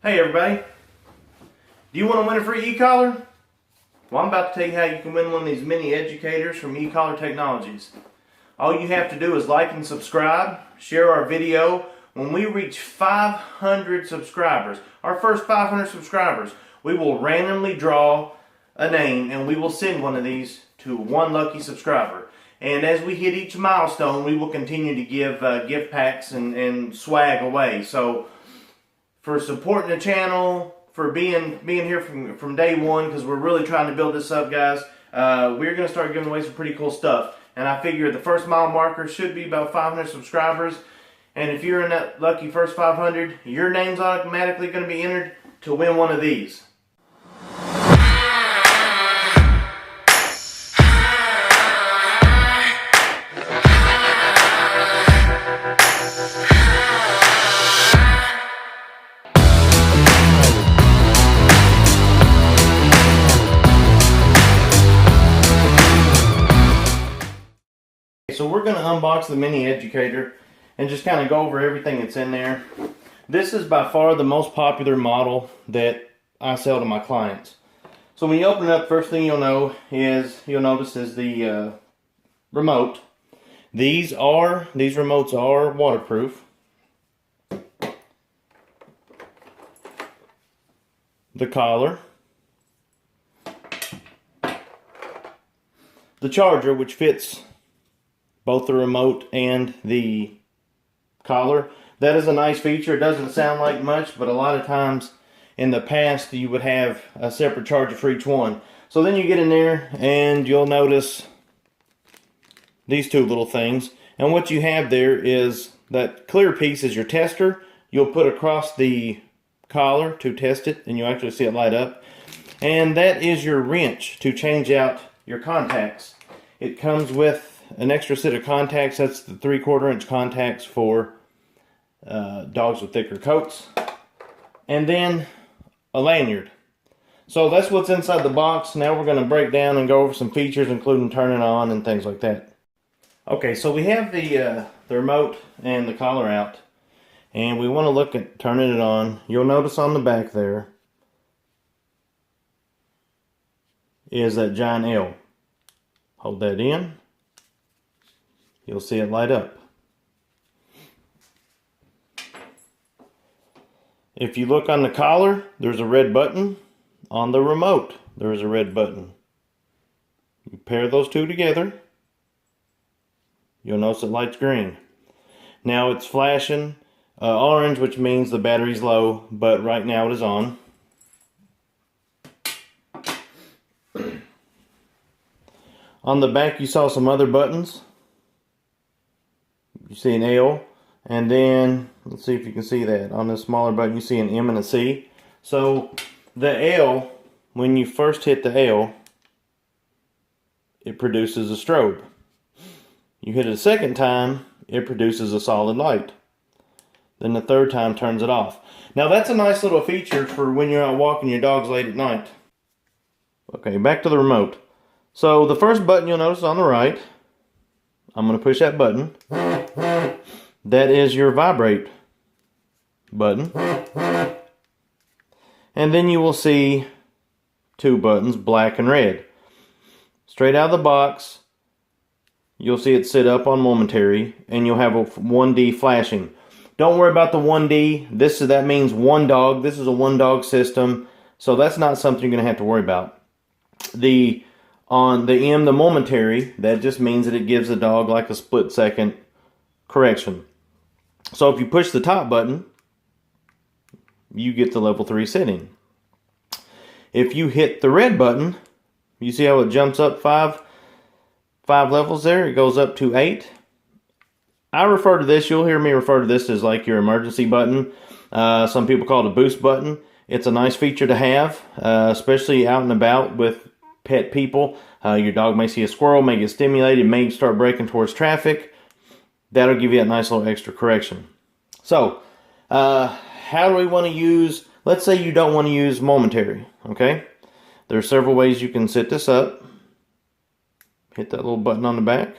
Hey everybody, do you want to win a free e-collar? Well, I'm about to tell you how you can win one of these Mini Educators from e-collar Technologies. All you have to do is like and subscribe, share our video. When we reach 500 subscribers, our first 500 subscribers, we will randomly draw a name and we will send one of these to one lucky subscriber. And as we hit each milestone, we will continue to give gift packs and swag away. So for supporting the channel, for being here from day one, because we're really trying to build this up, guys. We're going to start giving away some pretty cool stuff. And I figure the first mile marker should be about 500 subscribers. And if you're in that lucky first 500, your name's automatically going to be entered to win one of these. So we're going to unbox the Mini Educator and just kind of go over everything that's in there. This is by far the most popular model that I sell to my clients. So when you open it up, first thing you'll notice is the remote. These remotes are waterproof. The collar. The charger, which fits both the remote and the collar. That is a nice feature. It doesn't sound like much, but a lot of times in the past you would have a separate charger for each one. So then you get in there and you'll notice these two little things. And what you have there is that clear piece is your tester. You'll put across the collar to test it, and you'll actually see it light up. And that is your wrench to change out your contacts. It comes with an extra set of contacts. That's the 3/4 inch contacts for dogs with thicker coats. And then a lanyard. So that's what's inside the box. Now we're going to break down and go over some features, including turning on and things like that. Okay, so we have the remote and the collar out. And we want to look at turning it on. You'll notice on the back there is that giant L. Hold that in. You'll see it light up. If you look on the collar, there's a red button. On the remote, there's a red button. You pair those two together, you'll notice it lights green. Now it's flashing orange, which means the battery's low, but right now it is on. On the back you saw some other buttons. You see an L, and then let's see if you can see that. On this smaller button you see an M and a C. So the L, when you first hit the L, it produces a strobe. You hit it a second time, it produces a solid light. Then the third time turns it off. Now that's a nice little feature for when you're out walking your dogs late at night. Okay, back to the remote. So the first button you'll notice on the right, I'm going to push that button. That is your vibrate button. And then you will see two buttons, black and red. Straight out of the box, you'll see it sit up on momentary, and you'll have a 1D flashing. Don't worry about the 1D. That means one dog. This is a one dog system, so that's not something you're going to have to worry about. On the M, the momentary, that just means that it gives the dog like a split second correction. So if you push the top button, you get the level 3 setting. If you hit the red button, you see how it jumps up five levels there? It goes up to 8. I refer to this, you'll hear me refer to this as like your emergency button. Some people call it a boost button. It's a nice feature to have, especially out and about with pet people. Your dog may see a squirrel, may get stimulated, may start braking towards traffic. That'll give you that nice little extra correction. So, how do we want to use, let's say you don't want to use momentary, okay? There are several ways you can set this up. Hit that little button on the back.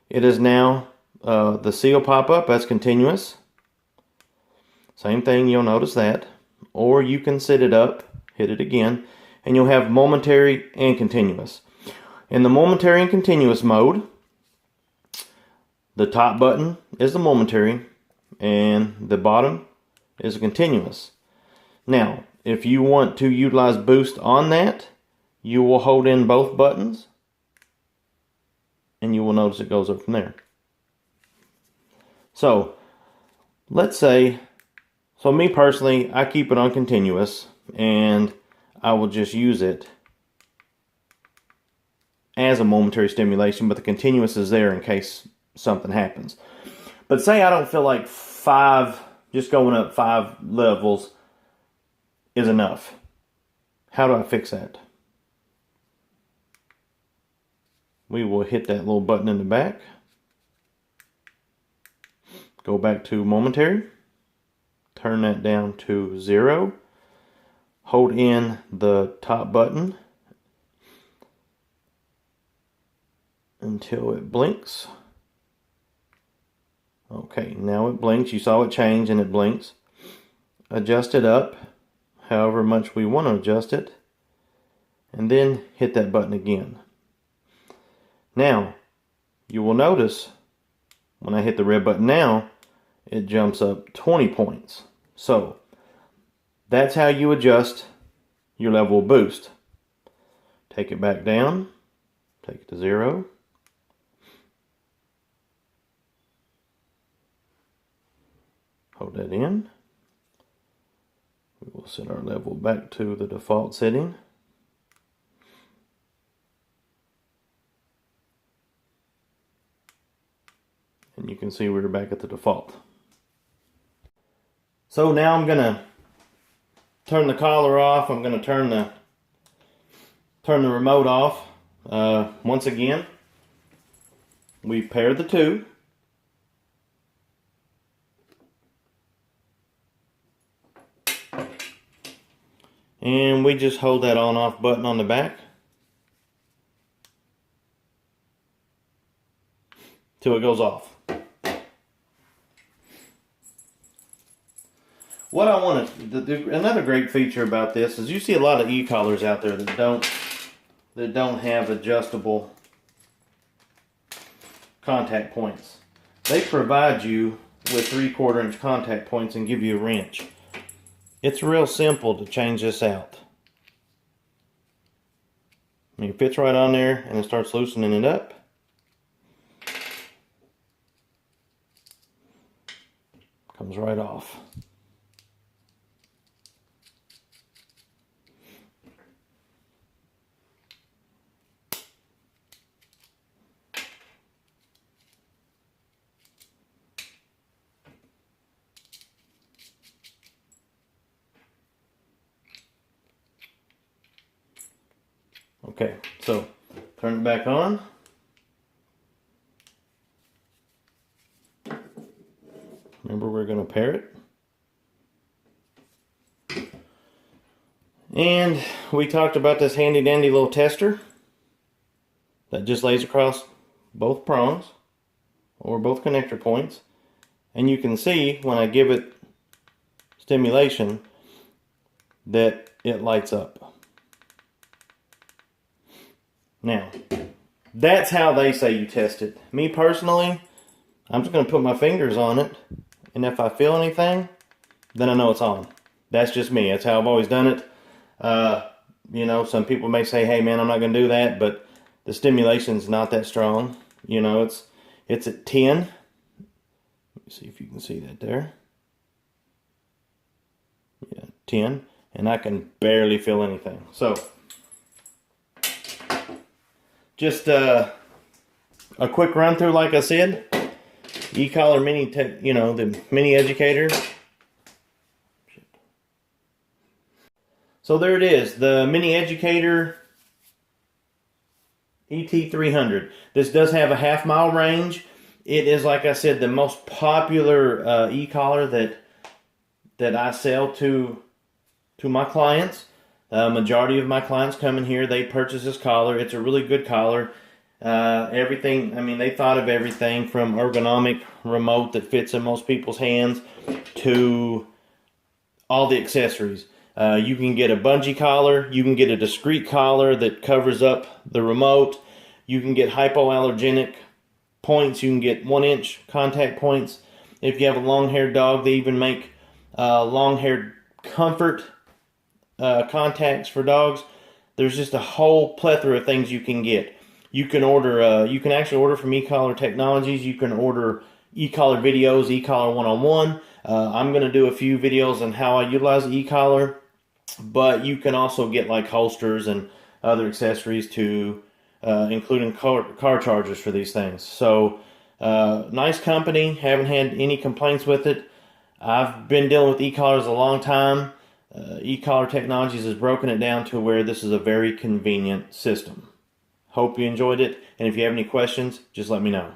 It is now the seal pop up, that's continuous. Same thing, you'll notice that. Or you can sit it up, hit it again, and you'll have momentary and continuous. In the momentary and continuous mode, the top button is the momentary and the bottom is a continuous. Now, if you want to utilize boost on that, you will hold in both buttons and you will notice it goes up from there. So, let's say, so me personally, I keep it on continuous and I will just use it as a momentary stimulation, but the continuous is there in case something happens. But say I don't feel like just going up 5 levels is enough. How do I fix that? We will hit that little button in the back. Go back to momentary. Turn that down to 0. Hold in the top button until it blinks. Okay, now it blinks. You saw it change and it blinks. Adjust it up however much we want to adjust it, and then hit that button again. Now, you will notice when I hit the red button now, it jumps up 20 points. So, that's how you adjust your level of boost. Take it back down, take it to 0. Hold that in. We will set our level back to the default setting. And you can see we're back at the default. So now I'm going to turn the collar off. I'm going to turn the remote off. Once again, we pair the two. And we just hold that on off button on the back till it goes off. What I want to, another great feature about this is you see a lot of e-collars out there that don't have adjustable contact points. They provide you with 3/4 inch contact points and give you a wrench. It's real simple to change this out. I mean, it fits right on there and it starts loosening it up. Comes right off. Okay, so turn it back on. Remember, we're going to pair it. And we talked about this handy dandy little tester that just lays across both prongs or both connector points. And you can see when I give it stimulation that it lights up. Now, that's how they say you test it. Me personally, I'm just going to put my fingers on it, and if I feel anything, then I know it's on. That's just me. That's how I've always done it. You know, some people may say, hey man, I'm not going to do that, but the stimulation's not that strong. You know, it's at 10. Let me see if you can see that there. Yeah, 10, and I can barely feel anything. So, just a quick run through, like I said. E-collar Mini, the Mini Educator. So there it is, the Mini Educator ET300. This does have a half-mile range. It is, like I said, the most popular e-collar that I sell to my clients. Majority of my clients come in here, they purchase this collar. It's a really good collar. Everything, I mean, they thought of everything from ergonomic remote that fits in most people's hands to all the accessories. You can get a bungee collar. You can get a discreet collar that covers up the remote. You can get hypoallergenic points. You can get 1-inch contact points. If you have a long-haired dog, they even make long-haired comfort contacts for dogs. There's just a whole plethora of things you can get. You can order. You can actually order from eCollar Technologies. You can order eCollar videos, eCollar 101. I'm going to do a few videos on how I utilize the eCollar, but you can also get like holsters and other accessories to, including car chargers for these things. So, nice company. Haven't had any complaints with it. I've been dealing with eCollars a long time. eCollar Technologies has broken it down to where this is a very convenient system. Hope you enjoyed it, and if you have any questions, just let me know.